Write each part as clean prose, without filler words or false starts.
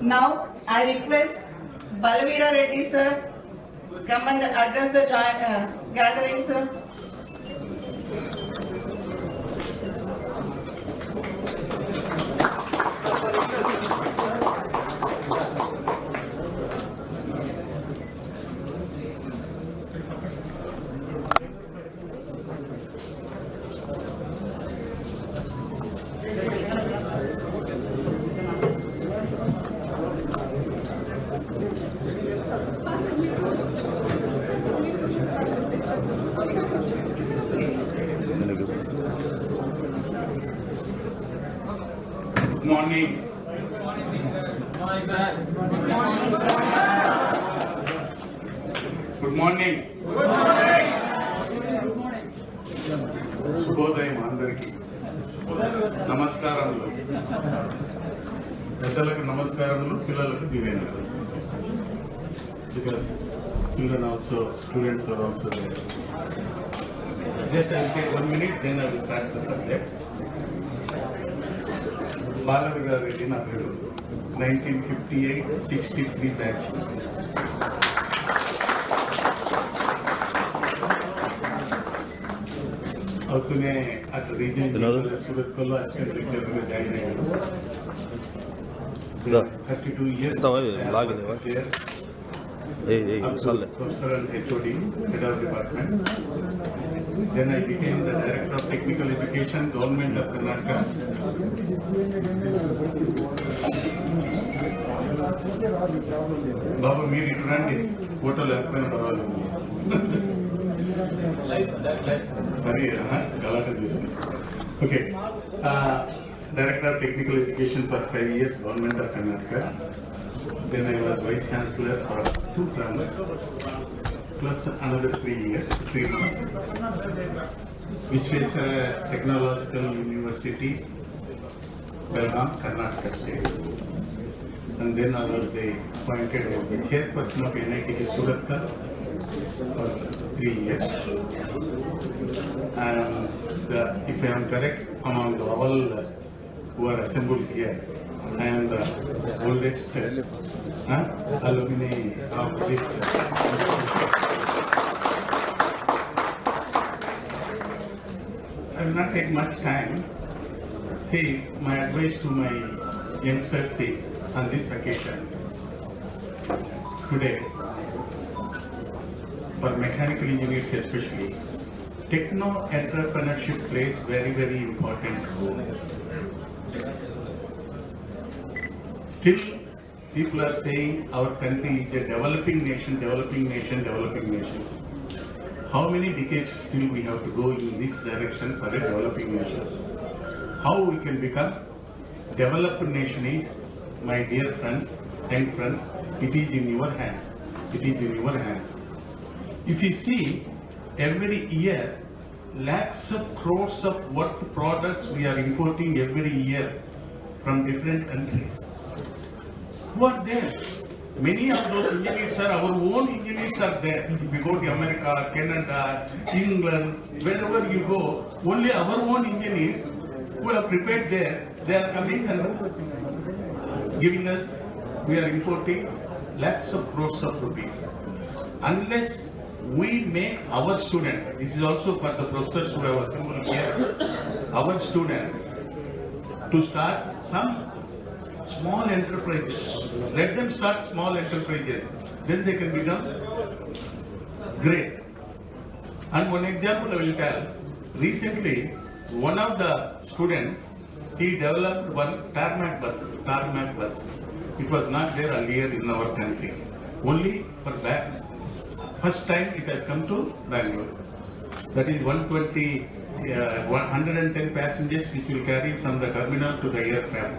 Now I request Balaveera Reddy sir come and address the gathering, sir. Good morning. Good morning. శుభోదయం అందరికీ. నమస్కారములు. పెద్దలకు నమస్కారములు, పిల్లలకు దివ్యములు. Because children also, students are also there. Just I will take 1 minute, then I will start the subject. Balaveera Reddy na peru, 1958-63 batch. అవుతూనే అటు reason Surat కొల్లో assistant లెక్చరర్గా join అయ్యారు. 32 years professor and HOD, head of department. Then I became the director of technical education, government of Karnataka. Baba, మీరు ఇటు రండి, ఫోటోలు లేకపోయినా పర్వాలేదు. సరే గలాట చేసింది. Okay, director of technical education for 5 years, government of Karnataka. Then I was vice chancellor for 2 terms, plus another 3 years, 3 months. Visvesvaraya Technological University, Belagavi, Karnataka state. And then I was appointed as the chairperson of NIT Surat for 3 years. And if I am correct, among all who are assembled here, I am the oldest alumni of this. I will not take much time. See, my advice to my youngsters is, on this occasion, today, for mechanical engineers especially, techno-entrepreneurship plays very, very important role. Still, people are saying our country is a developing nation, developing nation, developing nation. How many decades still we have to go in this direction for a developing nation? How we can become developed nation is, my dear friends, young friends, it is in your hands. It is in your hands. If you see, every year, lakhs of crores of worth products we are importing every year from different countries. Who are there? Many of those engineers are our own engineers are there. If you go to America, Canada, England, wherever you go, only our own engineers who are prepared there, they are coming and giving us, we are importing lakhs of crores of rupees. Unless we make our students, this is also for the professors who have assembled here, our students to start some small enterprises. Let them start small enterprises, then they can become great. And one example I will tell. Recently, one of the students, he developed one tarmac bus. It was not there earlier in our country. Only for that, first time it has come to Bengaluru. That is 110 passengers which will carry from the terminal to the aircraft.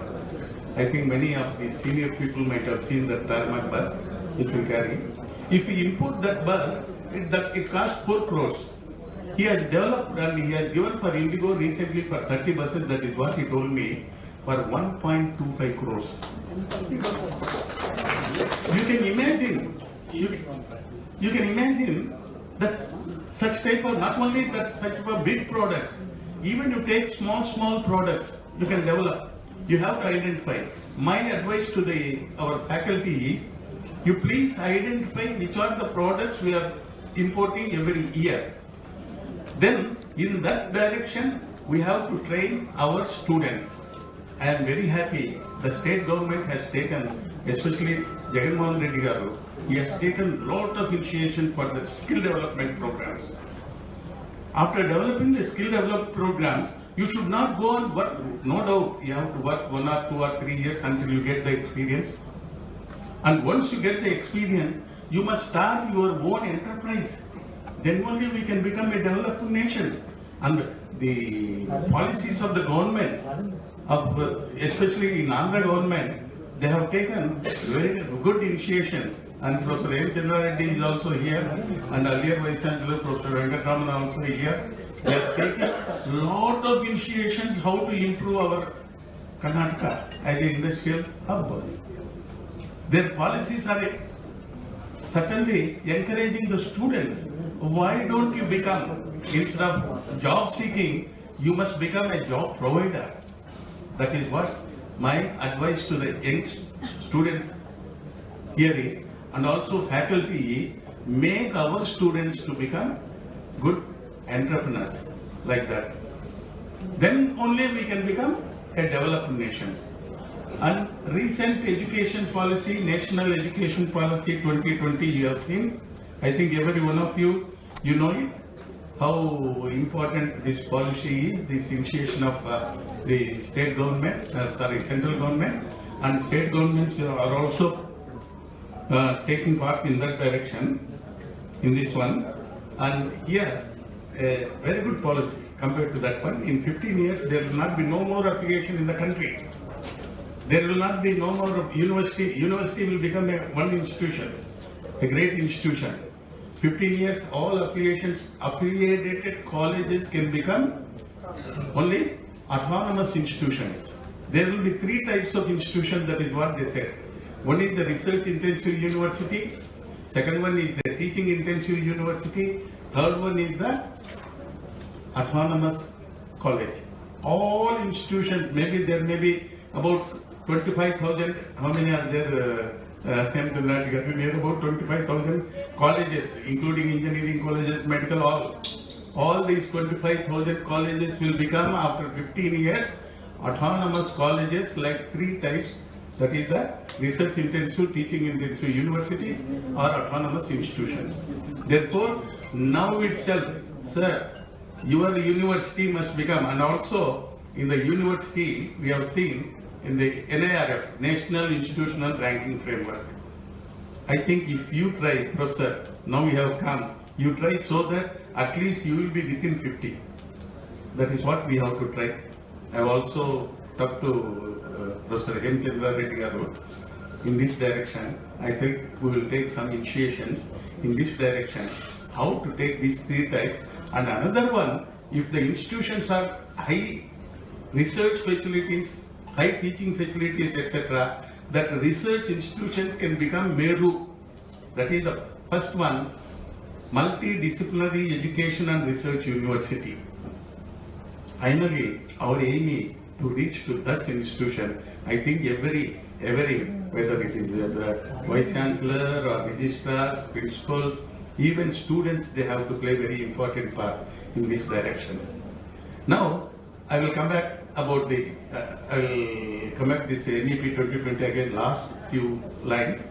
I think many of the senior people might have seen the tarmac bus which will carry. If we import that bus, it costs 4 crores. He has developed and he has given for Indigo recently for 30 buses, that is what he told me, for 1.25 crores. You can imagine, you can imagine that such type of, not only that such type of big products, even you take small products, you can develop. you have to identify. My advice to our faculty is, you please identify which are the products we are importing every year. Then in that direction, we have to train our students. I am very happy the state government has taken, especially Jagannath Reddy Garu, he has taken lot of initiation for the skill development programs. After developing the skill development programs, you should not go and work. No doubt, you have to work 1 or 2 or 3 years until you get the experience. And once you get the experience, you must start your own enterprise. Then only we can become a developed nation. And the policies of the government, especially in Andhra government, they have taken very good initiation. And Professor JNTUA Reddy is also here, and earlier Vice Chancellor Professor Venkataraman also here. They have taken lot of initiations how to improve our Karnataka as an industrial hub. Their policies are certainly encouraging the students. Why don't you become, instead of job seeking, you must become a job provider. That is what my advice to the young students here is, and also faculty is, make our students to become good entrepreneurs like that. Then only we can become a developed nation. And recent education policy, National Education Policy 2020, you have seen. I think every one of you, you know it, how important this policy is, this initiation of the state government, central government, and state governments are also taking part in that direction, in this one. And here, a very good policy compared to that one. In 15 years, there will not be no more affiliation in the country. There will not be no more of university. University will become one institution, a great institution. 15 years, all affiliated colleges can become only autonomous institutions. There will be 3 types of institutions, that is what they said. One is the research intensive university, second one is the teaching intensive university, third one is the autonomous college. All institutions, maybe there may be about 25,000, how many are there? About 25,000 colleges, including engineering colleges, medical, all these 25,000 colleges will become, after 15 years, autonomous colleges, like 3 types. That is the research intensive, teaching intensive universities or autonomous institutions. Therefore, now itself, sir, your university must become, and also in the university, we have seen in the NIRF, National Institutional Ranking Framework. I think if you try, Professor, now we have come, you try so that at least you will be within 50. That is what we have to try. I have also talked to Professor JNTUA Reddy Garu in this direction. I think we will take some initiations in this direction, how to take these 3 types. And another one, if the institutions are high research facilities, high teaching facilities, etc., that research institutions can become Meru. That is the first one, multidisciplinary education and research university. Finally, our aim is to reach to that institution. I think every whether it is the Vice Chancellor or registrars, principals, even students, they have to play very important part in this direction. Now, I will come back about the, I will come back this NEP 2020 again, last few lines.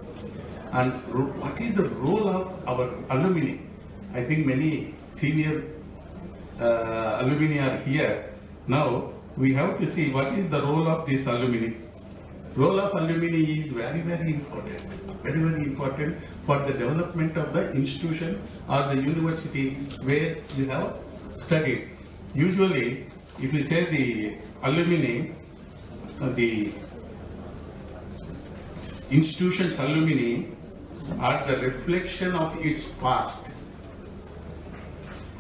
And what is the role of our alumni? I think many senior alumni are here. Now, we have to see what is the role of this alumni. Role of alumni is very, very important. Very, very important for the development of the institution or the university where you have studied. Usually, if you say the alumni, the institution's alumni are the reflection of its past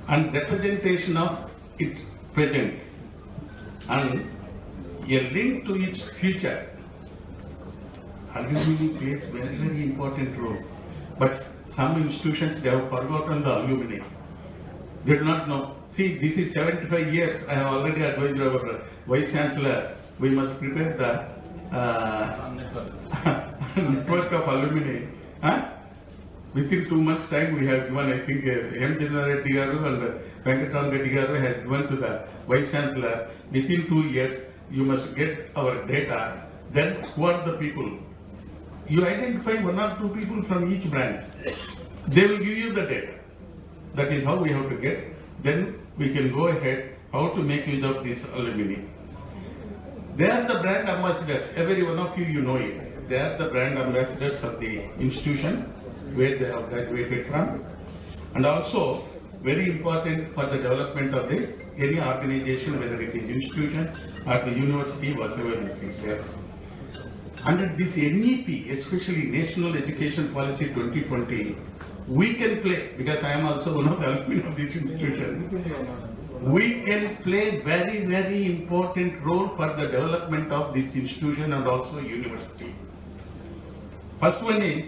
and representation of its present and a link to its future. Alumni plays very, very important role. But some institutions, they have forgotten the alumni. They do not know. See, this is 75 years. I have already advised our Vice Chancellor we must prepare the network of alumni. Huh? Within 2 months' time, we have given, I think, JNTUA Reddy Garu and Reddy Garu has given to the Vice Chancellor. Within 2 years, you must get our data. Then, who are the people? You identify 1 or 2 people from each branch. They will give you the data. That is how we have to get. Then we can go ahead how to make use of this alumni. They are the brand ambassadors. Every one of you, you know it. They are the brand ambassadors of the institution where they have graduated from. And also, very important for the development of any organization, whether it is institution or the university, whatever it is there. Under this NEP, especially National Education Policy 2020, we can play, because I am also one of the alumni of this institution, we can play very, very important role for the development of this institution and also university. First one is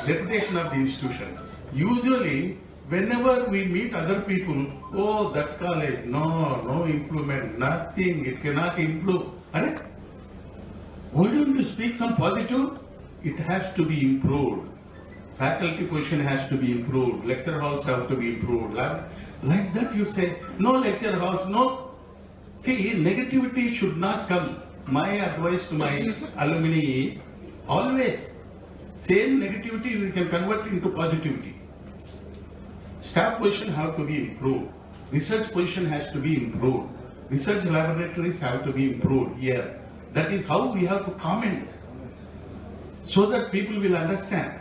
reputation of the institution. Usually, whenever we meet other people, oh, that college, no improvement, nothing, it cannot improve. Alright? Why don't you speak some positive? It has to be improved. Faculty position has to be improved. Lecture halls have to be improved. Like that you say, no lecture halls, no. See, negativity should not come. My advice to my alumni is, always, same negativity we can convert into positivity. Staff position have to be improved. Research position has to be improved. Research laboratories have to be improved here. That is how we have to comment, so that people will understand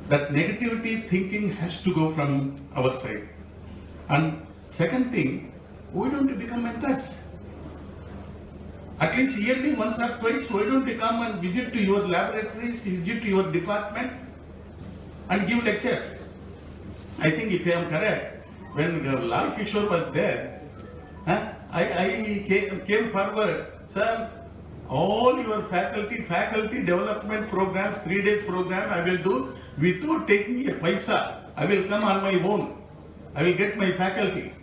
that negativity thinking has to go from our side. And second thing, why don't you become mentors? At least yearly, once or twice, why don't you come and visit to your laboratories, visit to your department and give lectures? I think if I am correct, when Lal Kishore was there, I came forward, sir, all your faculty development programs, 3 days program I will do without taking a paisa. I will come on my own. I will get my faculty.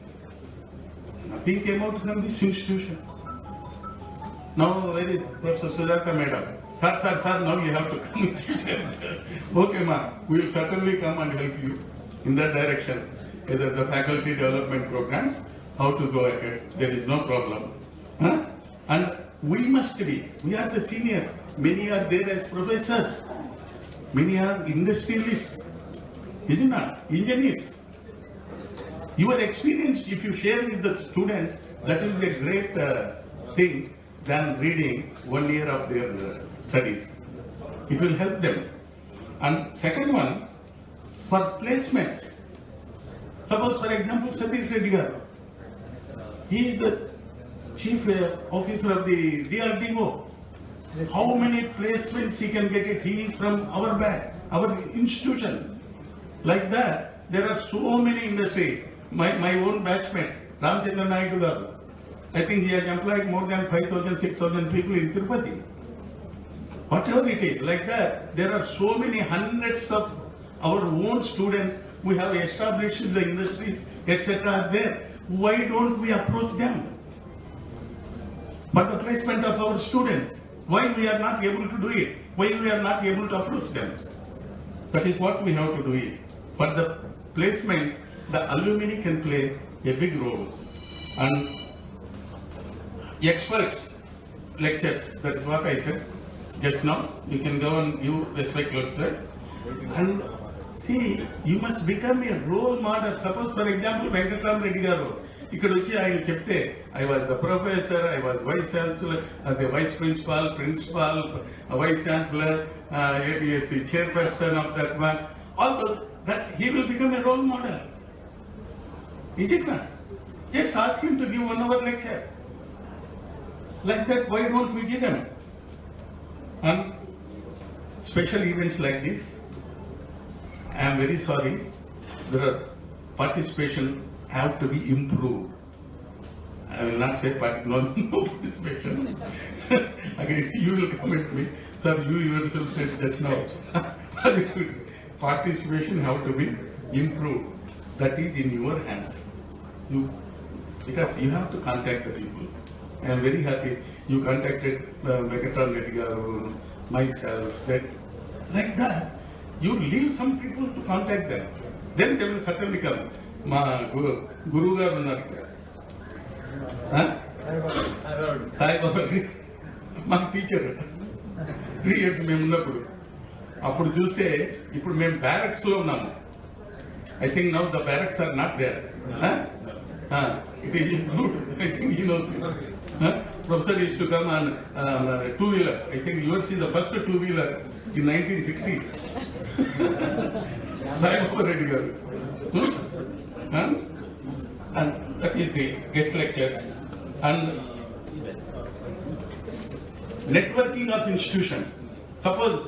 Nothing came out from this institution. Now, where is Professor Sudhaka Madam? Sir, now you have to come. Okay, ma'am, we will certainly come and help you in that direction. Either the faculty development programs, how to go ahead, there is no problem. Huh? And we must be, we are the seniors. Many are there as professors. Many are industrialists. Isn't it? Engineers. Your experience, if you share with the students, that is a great thing than reading 1 year of their studies. It will help them. And second one, for placements. Suppose, for example, Satish Reddy Garu. He is the chief officer of the DRDO. How many placements he can get it? He is from our batch, our institution. Like that, there are so many industries. My own batchmate, Ramchandra Naidu Garu. I think he has employed more than 5,000, 6,000 people in Tirupati. Whatever it is, like that, there are so many hundreds of our own students we have established in the industries, etc. there. Why don't we approach them for the placement of our students? Why we are not able to do it? Why we are not able to approach them? That is what we have to do it. For the placements, the alumni can play a big role. And experts lectures, that is what I said just now. You can go and give respect lecture. And see, you must become a role model. Suppose, for example, Venkatam Reddy Garu. I was the professor, I was vice chancellor, the vice principal, vice chancellor, ABSc chairperson of that one. All those, that he will become a role model. Is it not? Just ask him to give 1 hour lecture. Like that, why don't we give them? And special events like this, I am very sorry, the participation have to be improved. I will not say no participation. Again, you will comment me. Sir, you yourself said just now. Participation have to be improved. That is in your hands. Because you have to contact the people. I am very happy you contacted Venkatram Reddy Garu, myself, that like that. You leave some people to contact them. Then they will certainly come. Ma Guru Garu unnaru ikkada. Sai Baba, my teacher. 3 years మేము ఉన్నప్పుడు అప్పుడు చూస్తే ఇప్పుడు మేము barracks లో ఉన్నాము. I think now the barracks are not there. It is improved. I think he knows it. Professor used to come on two-wheeler. I think yours is the first two-wheeler in 1960s. Reddy Garu. And that is the guest lectures. And networking of institutions. Suppose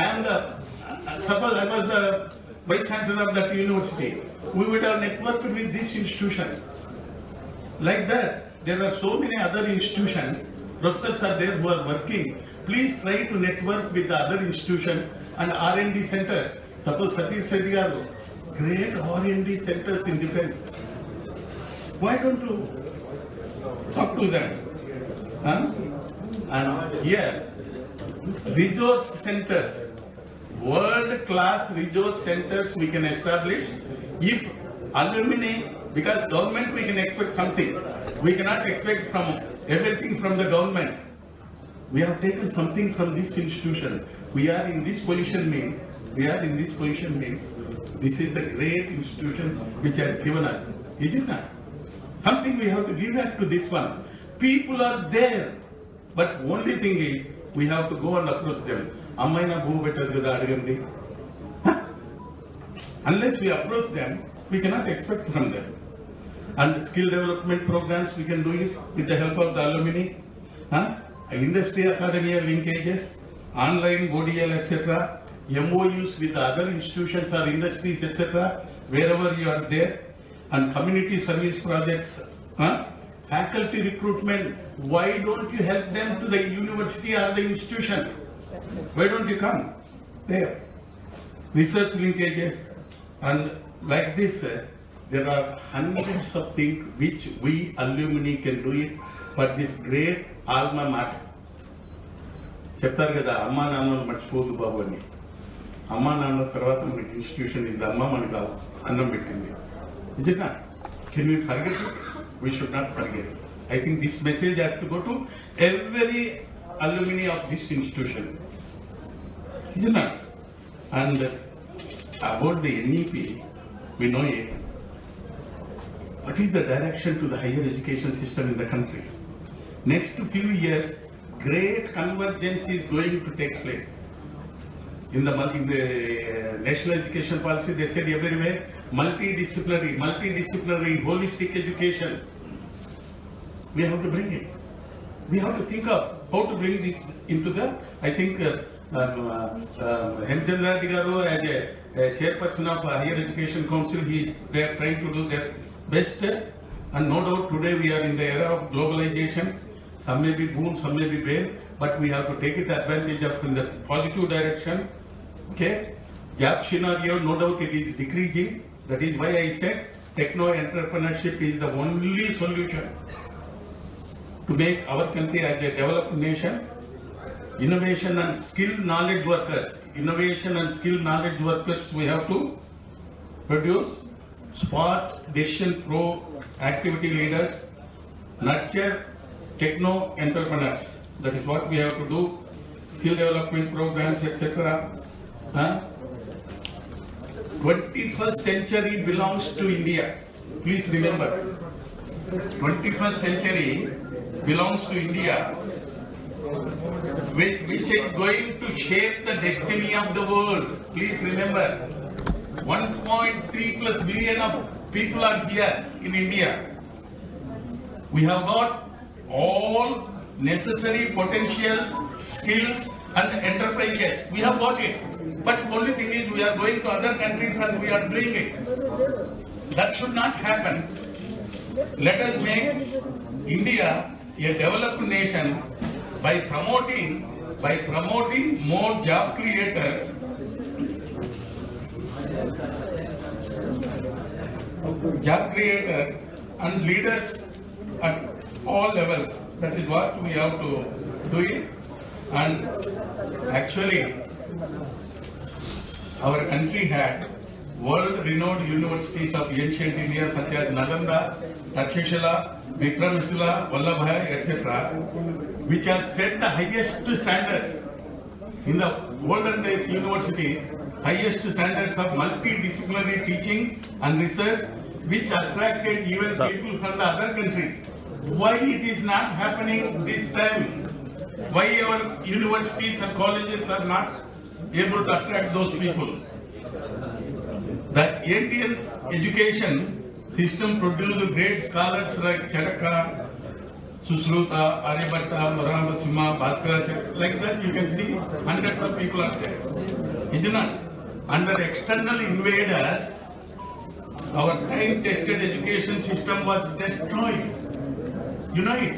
I was the Vice Chancellor of that university. We would have networked with this institution. Like that, there are so many other institutions. Professors are there who are working. Please try to network with the other institutions and R&D centers. Suppose Satish Reddy Garu, great R&D centers in defense. Why don't you talk to them? And here, resource centers, world-class resource centers we can establish if alumni, because government we can expect something. We cannot expect from everything from the government. We have taken something from this institution. We are in this position means, this is the great institution which has given us. Is it not? Something we have to give back to this one. People are there, but only thing is, we have to go and approach them. Unless we approach them, we cannot expect from them. And skill development programs, we can do it with the help of the alumni. Industry academia linkages, online ODL, etc. MOUs with the other institutions or industries, etc. Wherever you are there. And community service projects. Faculty recruitment, why don't you help them to the university or the institution? Why don't you come there? Research linkages, and like this, there are hundreds of things which we alumni can do it for this great alma mater. చెప్తారు కదా అమ్మా నాన్నలు మర్చిపోదు బాబు అని. అమ్మా నాన్న తర్వాత మనకి ఇన్స్టిట్యూషన్ ఇది అమ్మ మనకు అన్నం పెట్టింది. Is it not? Can we forget it? We should not forget it. I think this message has to go to every alumni of this institution. Is it not? And about the NEP, we know it. What is the direction to the higher education system in the country? Next few years, great convergence is going to take place. In the national education policy, they said everywhere, multidisciplinary, holistic education. We have to bring it. We have to think of how to bring this into the, I think, Chandra Reddy Garu as a chairperson of Higher Education Council, they are trying to do their best. And no doubt today we are in the era of globalization. Some may be boom, some may be bane, but we have to take it advantage of in the positive direction. Okay, gap scenario, no doubt it is decreasing. That is why I said techno-entrepreneurship is the only solution to make our country as a developed nation. Innovation and skilled knowledge workers. Innovation and skilled knowledge workers we have to produce. Smart decision pro activity leaders. Nurture techno-entrepreneurs. That is what we have to do. Skill development programs, etc. 21st century belongs to India. Please remember, 21st century belongs to India, which is going to shape the destiny of the world. Please remember, 1.3+ billion of people are here in India. We have got all necessary potentials, skills and enterprises. We have got it. But only thing is we are going to other countries and we are doing it. That should not happen. Let us make India a developed nation by promoting more job creators, and leaders at all levels. That is what we have to do it. And actually, our country had world-renowned universities of ancient India such as Nalanda, Takshashila, Vikramshila, Vallabhai, etc., which has set the highest standards. In the olden days universities, highest standards of multidisciplinary teaching and research, which attracted even people from the other countries. Why it is not happening this time? Why our universities and colleges are not able to attract those people? The Indian education system produced great scholars like Charaka, Susruta, Aryabhatta, Murama, Bhaskara, like that you can see hundreds of people are there. Is it not? Under external invaders, our time-tested education system was destroyed. You know it.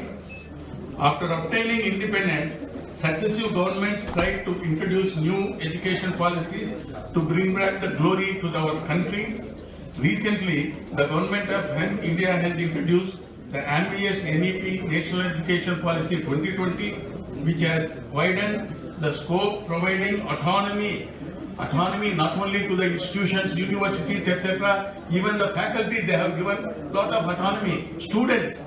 After obtaining independence, successive governments tried to introduce new education policies to bring back the glory to our country. Recently, the government of India has introduced the ambitious NEP National Education Policy 2020, which has widened the scope, providing autonomy not only to the institutions, universities, etc., even the faculty, they have given a lot of autonomy. Students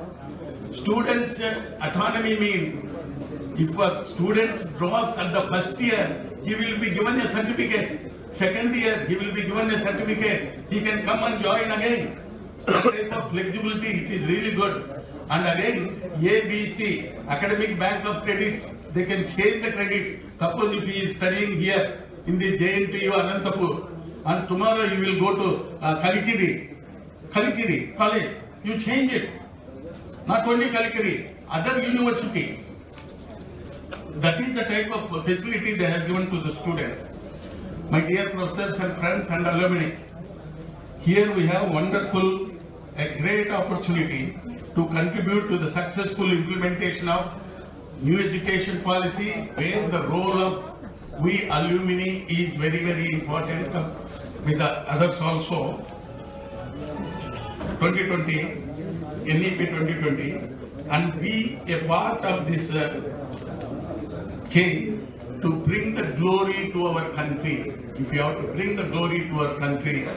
autonomy means if a student drops at the first year, he will be given a certificate. Second year, he will be given a certificate. He can come and join again. That type of flexibility, it is really good. And again, ABC, Academic Bank of Credits, they can change the credit. Suppose if he is studying here in the JNTU Anantapur, and tomorrow you will go to Kalikiri College, you change it. Not only Kalikiri, other university. That is the type of facility they have given to the students. My dear professors and friends and alumni, here we have a great opportunity to contribute to the successful implementation of new education policy, where the role of we alumni is very, very important with the others also. 2020, NEP 2020, and be a part of this change to bring the glory to our country. If you have to bring the glory to our country,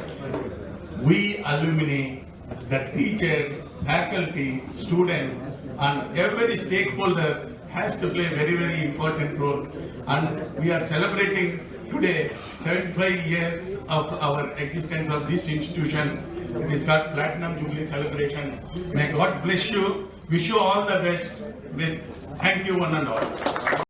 we alumni, the teachers, faculty, students, and every stakeholder has to play a very, very important role. And we are celebrating today 75 years of our existence of this institution. It is called Platinum Jubilee Celebration. May God bless you. Wish you all the best. Thank you one and all.